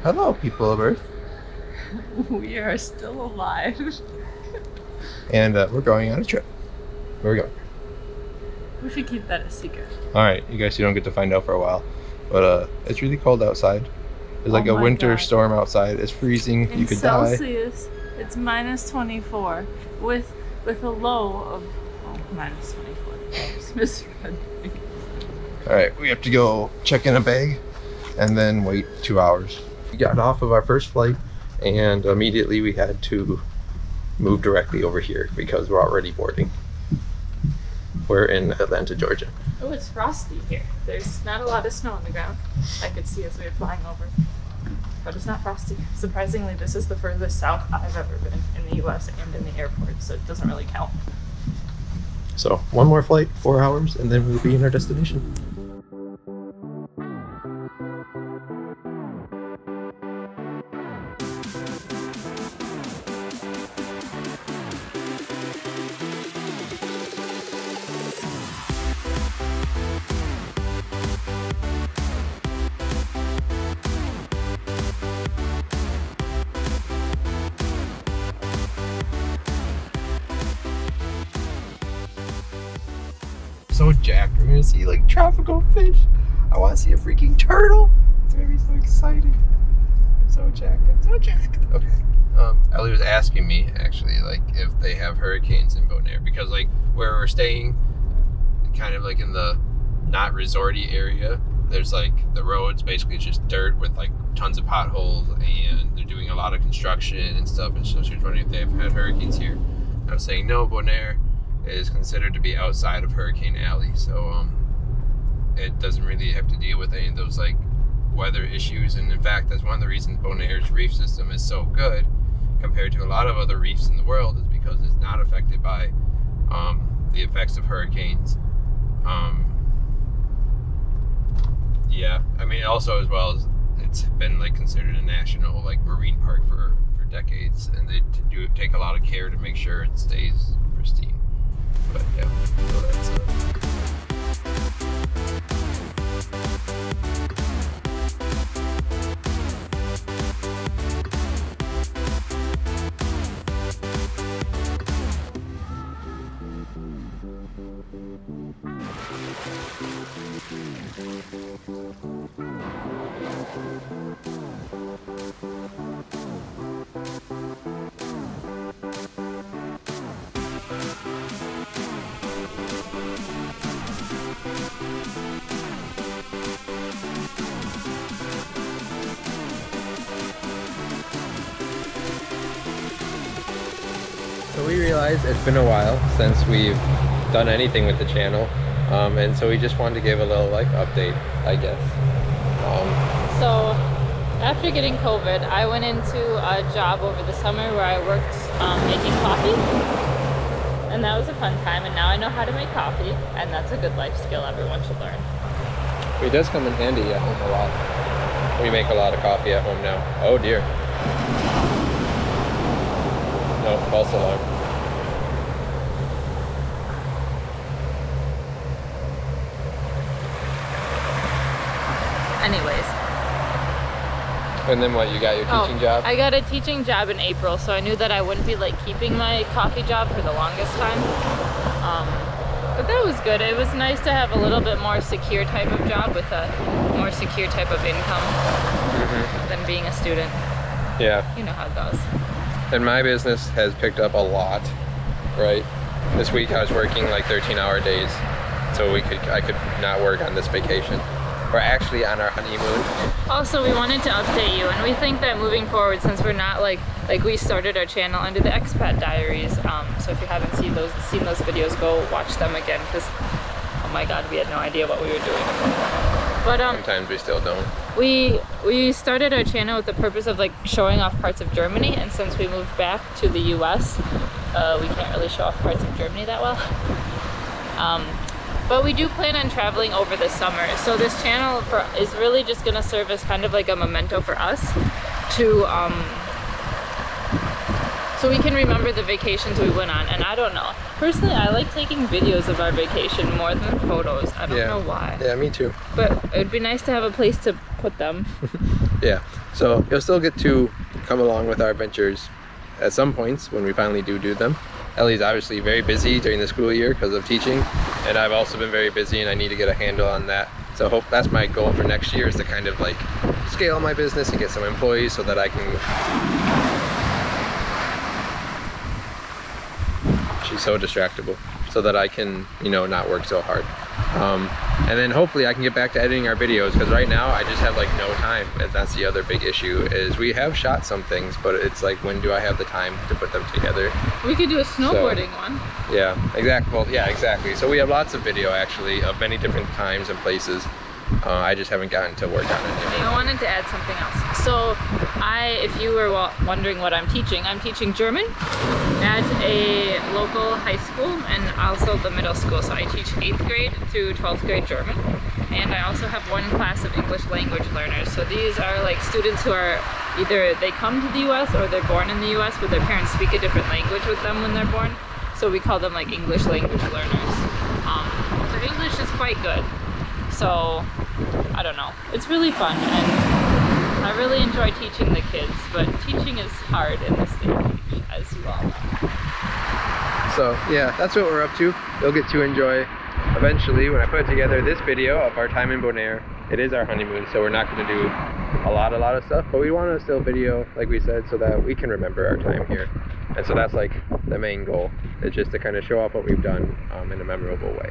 Hello, people of Earth. We are still alive. And we're going on a trip. Where are we going? We should keep that a secret. Alright, you guys, you don't get to find out for a while. But it's really cold outside. There's like a winter storm outside. It's freezing. You could die. Celsius, it's minus 24 with a low of minus 24. It's misread. Alright, we have to go check in a bag and then wait 2 hours. We got off of our first flight and immediately we had to move directly over here because we're already boarding. We're in Atlanta, Georgia. Oh, it's frosty here. There's not a lot of snow on the ground. I could see as we were flying over. But it's not frosty. Surprisingly, this is the furthest south I've ever been in the US and in the airport, so it doesn't really count. So, one more flight, 4 hours, and then we'll be in our destination. So jacked. We're gonna see like tropical fish. I want to see a freaking turtle. It's gonna be so exciting. I'm so jacked. I'm so jacked. Okay. Ellie was asking me actually like if they have hurricanes in Bonaire because like where we're staying, kind of like in the not resorty area. There's like the roads basically just dirt with like tons of potholes, and they're doing a lot of construction and stuff. And so she was wondering if they've had hurricanes here. I was saying no, Bonaire is considered to be outside of Hurricane Alley, so it doesn't really have to deal with any of those like weather issues. And in fact, that's one of the reasons Bonaire's reef system is so good compared to a lot of other reefs in the world, is because it's not affected by the effects of hurricanes. Yeah, I mean also as well as it's been like considered a national like marine park for decades, and they do take a lot of care to make sure it stays pristine. But yeah, so that's So we realized it's been a while since we've done anything with the channel, and so we just wanted to give a little like update, I guess. So after getting COVID, I went into a job over the summer where I worked making coffee, and that was a fun time. And now I know how to make coffee, and that's a good life skill everyone should learn. It does come in handy at home a lot. We make a lot of coffee at home now. Oh dear. No, false alarm. Anyways. And then what, you got your teaching job? I got a teaching job in April, so I knew that I wouldn't be like keeping my coffee job for the longest time. But that was good. It was nice to have a little bit more secure type of job with a more secure type of income than being a student. Yeah. You know how it goes. And my business has picked up a lot, right? This week I was working like 13-hour days, so I could not work on this vacation. We're actually on our honeymoon. Also, we wanted to update you, and we think that moving forward, since we're not like we started our channel under the Expat Diaries, so if you haven't seen those videos, go watch them again, because oh my god, we had no idea what we were doing. But sometimes we still don't. We started our channel with the purpose of like showing off parts of Germany, and since we moved back to the US, we can't really show off parts of Germany that well. But we do plan on traveling over the summer, so this channel is really just gonna serve as kind of like a memento for us to so we can remember the vacations we went on. And I don't know, personally I like taking videos of our vacation more than photos. I don't know why. Yeah, me too. But it would be nice to have a place to put them. Yeah, So you'll still get to come along with our adventures at some points when we finally do them. Ellie's obviously very busy during the school year because of teaching, and I've also been very busy, and I need to get a handle on that. So hope that's my goal for next year, is to kind of like scale my business and get some employees so that I can... She's so distractible. So that I can, you know, not work so hard. And then hopefully I can get back to editing our videos, because right now I just have like no time, and that's the other big issue, is we have shot some things, but it's like, when do I have the time to put them together? We could do a snowboarding one. Yeah, exactly. Well, yeah, exactly. So we have lots of video actually of many different times and places. I just haven't gotten to work on it yet. I wanted to add something else. So if you were wondering what I'm teaching German at a local high school and also the middle school. So I teach 8th grade through 12th grade German. And I also have one class of English language learners. So these are like students who are either they come to the US or they're born in the US, but their parents speak a different language with them when they're born. So we call them like English language learners. So English is quite good. So, I don't know. It's really fun, and I really enjoy teaching the kids, but teaching is hard in this day and age, as you all know. So, yeah, that's what we're up to. You'll get to enjoy, eventually, when I put together this video of our time in Bonaire. It is our honeymoon, so we're not going to do a lot of stuff, but we want to still video, like we said, so that we can remember our time here. And so that's like the main goal, is just to kind of show off what we've done in a memorable way.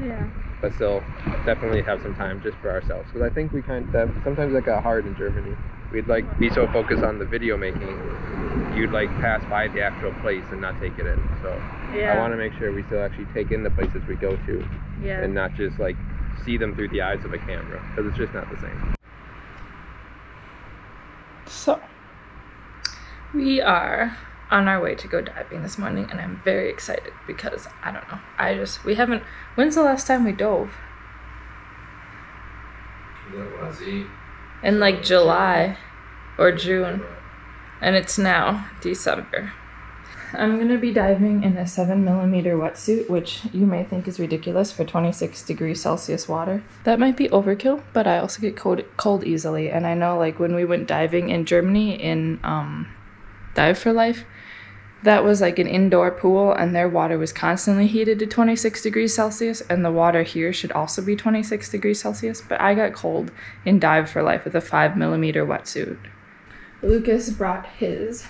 Yeah. But still definitely have some time just for ourselves, because I think we sometimes that got hard in Germany. We'd like be so focused on the video making, you'd like pass by the actual place and not take it in. So yeah. I want to make sure we still actually take in the places we go to, yeah, and not just like see them through the eyes of a camera, because it's just not the same. So we are on our way to go diving this morning, and I'm very excited because I don't know, when's the last time we dove? In like July or June, and it's now December. I'm gonna be diving in a 7mm wetsuit, which you may think is ridiculous for 26 degrees Celsius water. That might be overkill, but I also get cold easily, and I know like when we went diving in Germany in Dive for Life, that was like an indoor pool, and their water was constantly heated to 26 degrees Celsius, and the water here should also be 26 degrees Celsius, but I got cold in Dive for Life with a 5mm wetsuit. Lucas brought his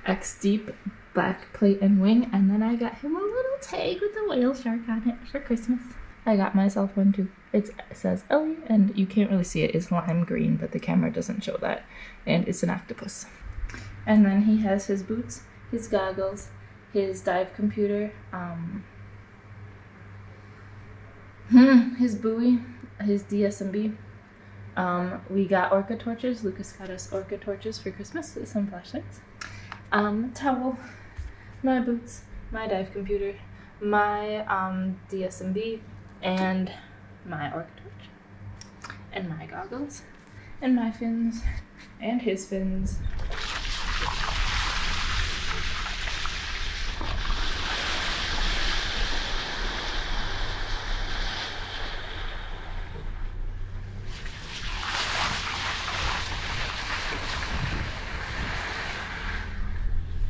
X-Deep black plate and wing, and then I got him a little tag with a whale shark on it for Christmas. I got myself one too. It says Ellie, and you can't really see it. It's lime green, but the camera doesn't show that, and it's an octopus. And then he has his boots, his goggles, his dive computer, his buoy, his DSMB. We got orca torches. Lucas got us orca torches for Christmas with some flashlights. Towel, my boots, my dive computer, my DSMB, and my orca torch, and my goggles, and my fins, and his fins.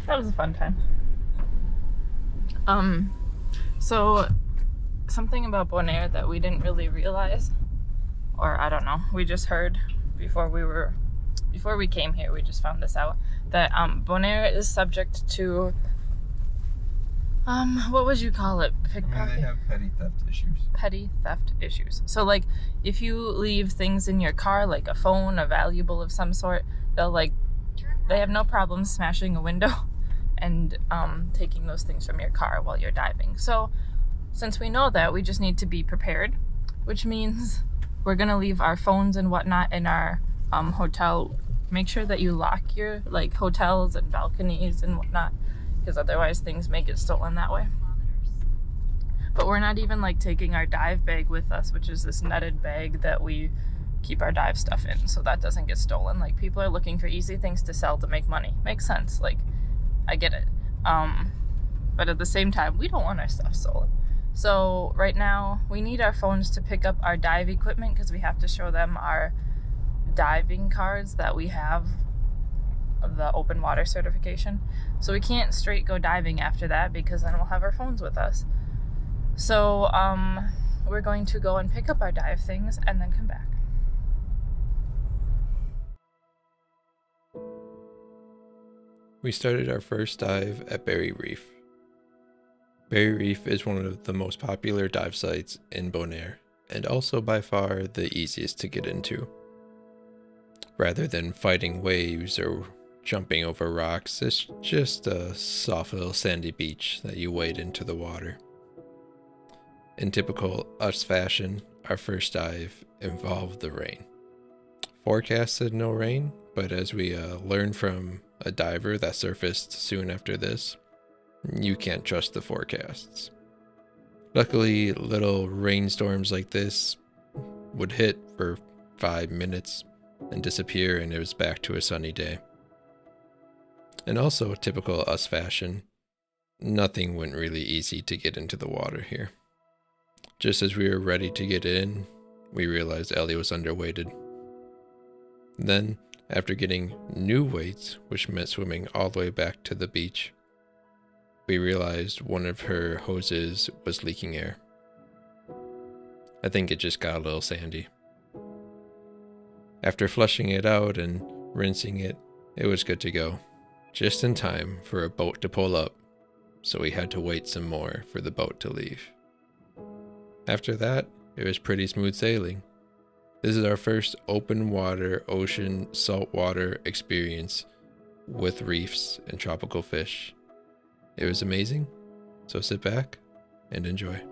That was a fun time. So something about Bonaire that we didn't really realize, or I don't know, we just heard before we came here, we just found this out, that Bonaire is subject to what would you call it? Pickpocket? They have petty theft issues. Petty theft issues. So like if you leave things in your car, like a phone, a valuable of some sort, they have no problem smashing a window and taking those things from your car while you're diving. So since we know that, we just need to be prepared, which means we're gonna leave our phones and whatnot in our hotel. Make sure that you lock your like hotels and balconies and whatnot, because otherwise things may get stolen that way. But we're not even like taking our dive bag with us, which is this netted bag that we keep our dive stuff in, so that doesn't get stolen. Like, people are looking for easy things to sell to make money. Makes sense, like, I get it. But at the same time, we don't want our stuff stolen. So right now we need our phones to pick up our dive equipment, because we have to show them our diving cards that we have, the open water certification. So we can't straight go diving after that because then we'll have our phones with us. So we're going to go and pick up our dive things and then come back. We started our first dive at BARI Reef. BARI Reef is one of the most popular dive sites in BONAIRE, and also by far the easiest to get into. Rather than fighting waves or jumping over rocks, it's just a soft little sandy beach that you wade into the water. In typical us fashion, our first dive involved the rain. Forecast said no rain, but as we learned from a diver that surfaced soon after this, you can't trust the forecasts. Luckily, little rainstorms like this would hit for 5 minutes and disappear, and it was back to a sunny day. And also, typical us fashion, nothing went really easy to get into the water here. Just as we were ready to get in, we realized Ellie was underweighted. Then, after getting new weights, which meant swimming all the way back to the beach, we realized one of her hoses was leaking air. I think it just got a little sandy. After flushing it out and rinsing it, it was good to go. Just in time for a boat to pull up, so we had to wait some more for the boat to leave. After that, it was pretty smooth sailing. This is our first open water, ocean, saltwater experience with reefs and tropical fish. It was amazing, so sit back and enjoy.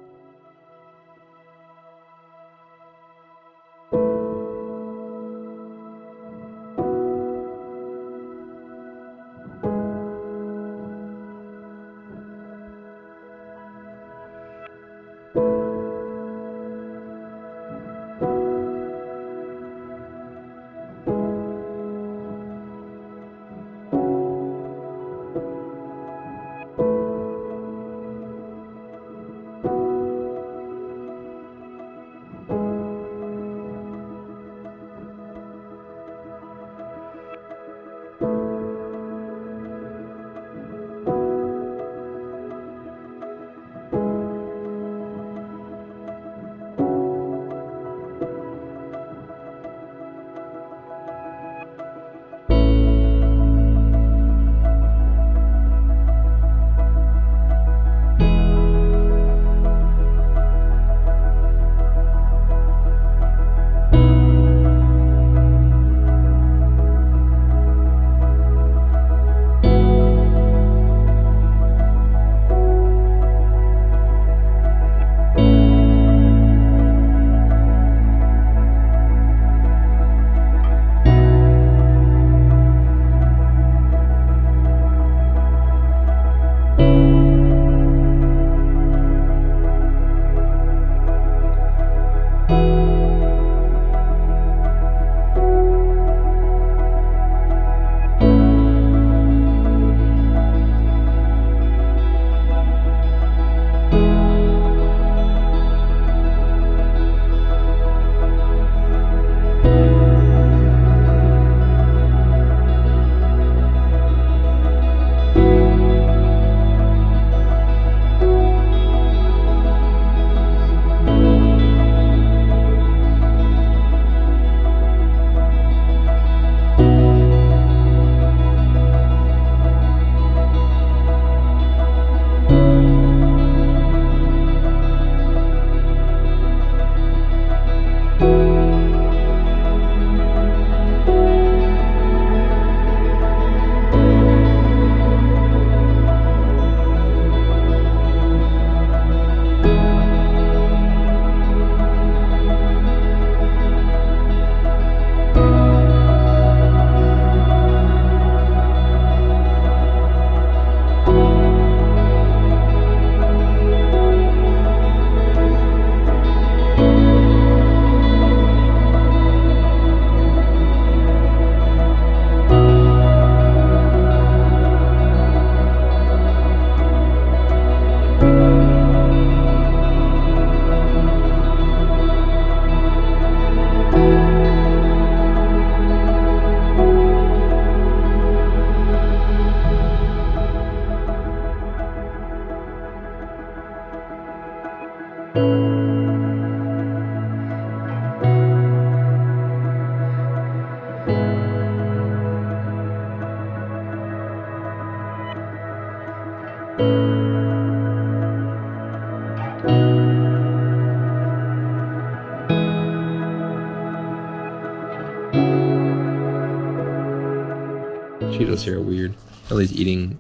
Cheetos here are weird. Ellie's eating,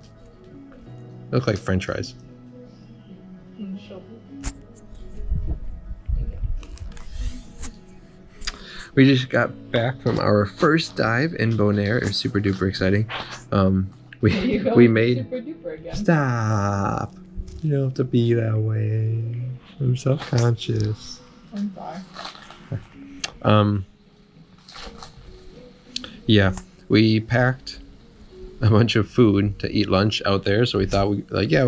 they look like French fries. We just got back from our first dive in Bonaire. It was super duper exciting. We made super duper again. Stop. You don't have to be that way. I'm self-conscious. I'm sorry. Yeah, we packed a bunch of food to eat lunch out there, so we thought we'll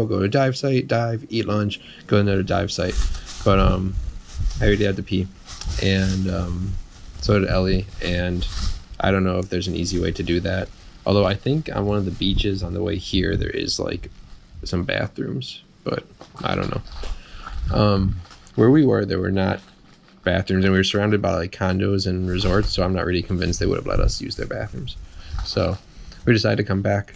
go to a dive site, dive, eat lunch, go to another dive site. But I already had to pee, and so did Ellie, and I don't know if there's an easy way to do that. Although I think on one of the beaches on the way here there is like some bathrooms, but I don't know. Where we were, there were not bathrooms, and we were surrounded by like condos and resorts, so I'm not really convinced they would have let us use their bathrooms. So we decided to come back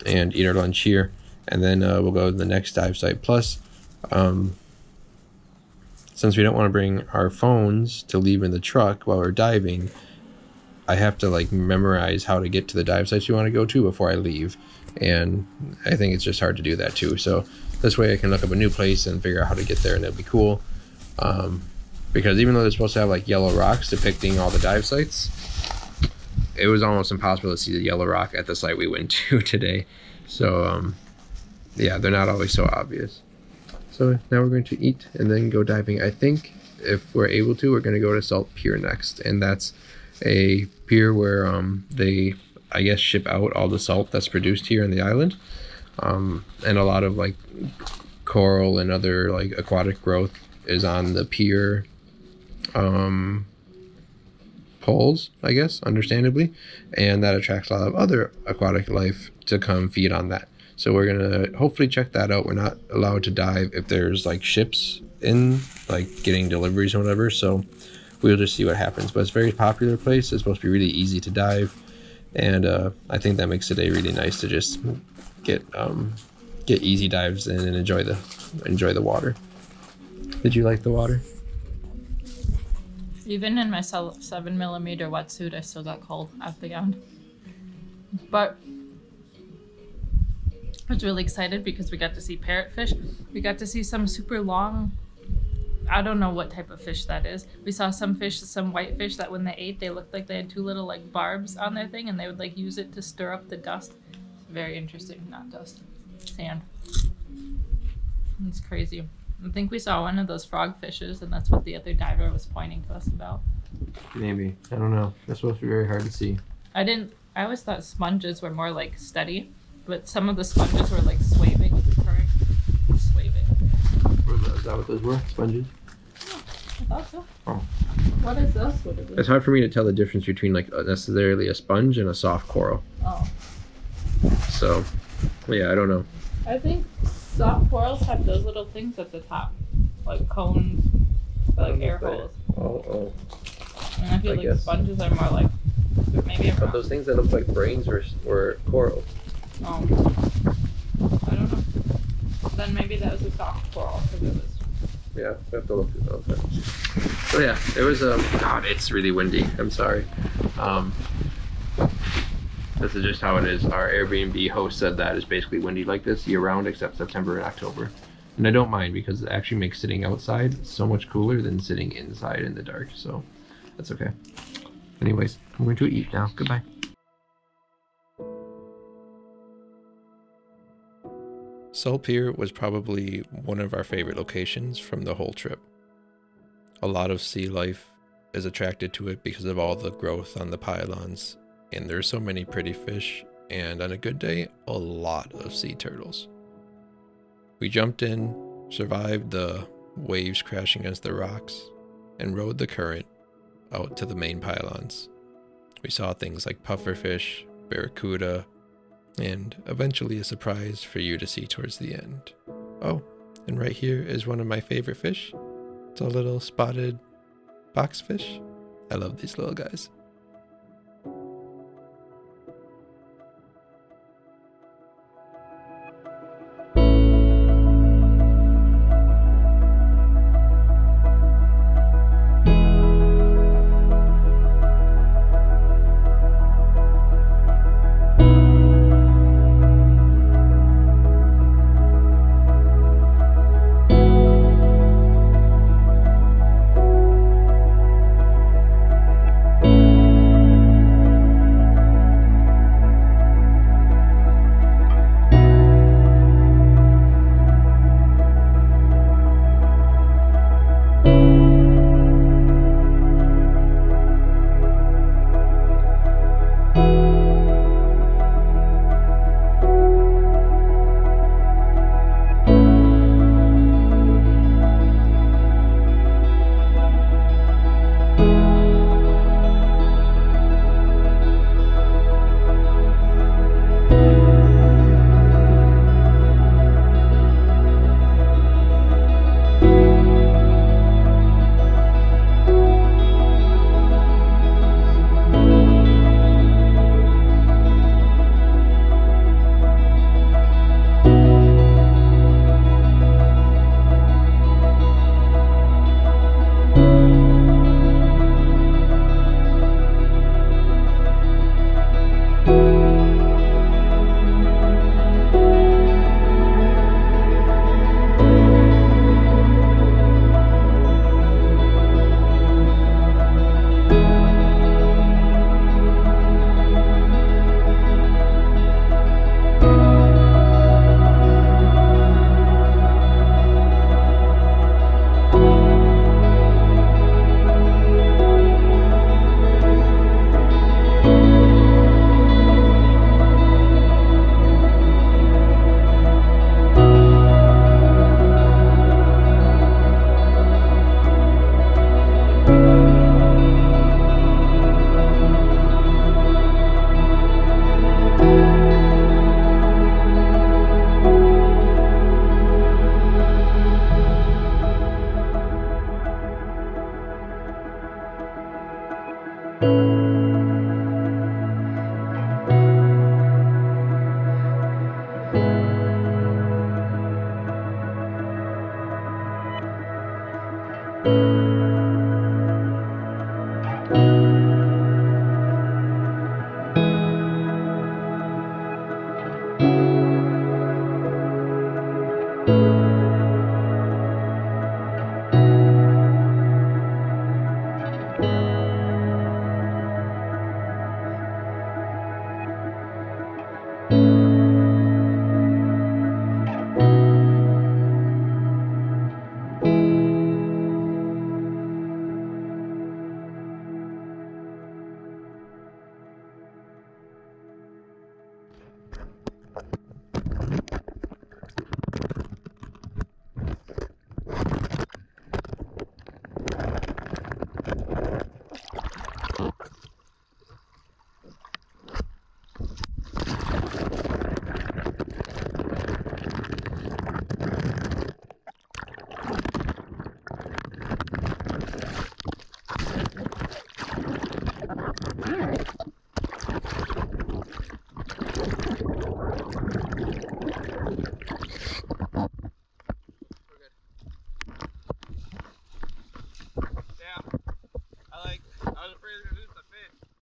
and eat our lunch here, and then we'll go to the next dive site. Plus, since we don't want to bring our phones to leave in the truck while we're diving, I have to like memorize how to get to the dive sites we want to go to before I leave, and I think it's just hard to do that too. So this way I can look up a new place and figure out how to get there, and it'll be cool. Because even though they're supposed to have like yellow rocks depicting all the dive sites, it was almost impossible to see the yellow rock at the site we went to today. So yeah, they're not always so obvious. So now we're going to eat and then go diving. I think if we're able to, we're going to go to Salt Pier next, and that's a pier where they, I guess, ship out all the salt that's produced here in the island, and a lot of like coral and other like aquatic growth is on the pier poles, I guess, understandably, and that attracts a lot of other aquatic life to come feed on that. So we're gonna hopefully check that out. We're not allowed to dive if there's like ships in, like getting deliveries or whatever, so we'll just see what happens. But it's a very popular place. It's supposed to be really easy to dive, and I think that makes today really nice to just get easy dives in and enjoy the water. Did you like the water? Even in my 7mm wetsuit, I still got cold at the end. But I was really excited because we got to see parrotfish. We got to see some super long, I don't know what type of fish that is. We saw some fish, some white fish that when they ate, they looked like they had two little like barbs on their thing, and they would like use it to stir up the dust. Very interesting. Not dust, sand. It's crazy. I think we saw one of those frog fishes, and that's what the other diver was pointing to us about. Maybe. I don't know. That's supposed to be very hard to see. I always thought sponges were more like steady, but some of the sponges were like swaying with the current. Swaying. Is that what those were? Sponges? Yeah, I thought so. Oh. What is this? What is it? It's hard for me to tell the difference between like necessarily a sponge and a soft coral. Oh. So, yeah, I don't know. I think soft corals have those little things at the top, like cones, like air holes. Oh. And I feel like sponges are more like, maybe I'm wrong. But those things that look like brains were coral. Oh. I don't know. Then maybe that was a soft coral because it was. Yeah, we have to look at those. So yeah, it was God, it's really windy. I'm sorry. This is just how it is. Our Airbnb host said that it's basically windy like this year round except September and October. And I don't mind because it actually makes sitting outside so much cooler than sitting inside in the dark. So that's okay. Anyways, I'm going to eat now. Goodbye. Salt Pier was probably one of our favorite locations from the whole trip. A lot of sea life is attracted to it because of all the growth on the pylons, and there's so many pretty fish, and on a good day, a lot of sea turtles. We jumped in, survived the waves crashing against the rocks, and rode the current out to the main pylons. We saw things like pufferfish, barracuda, and eventually a surprise for you to see towards the end. Oh, and right here is one of my favorite fish. It's a little spotted boxfish. I love these little guys.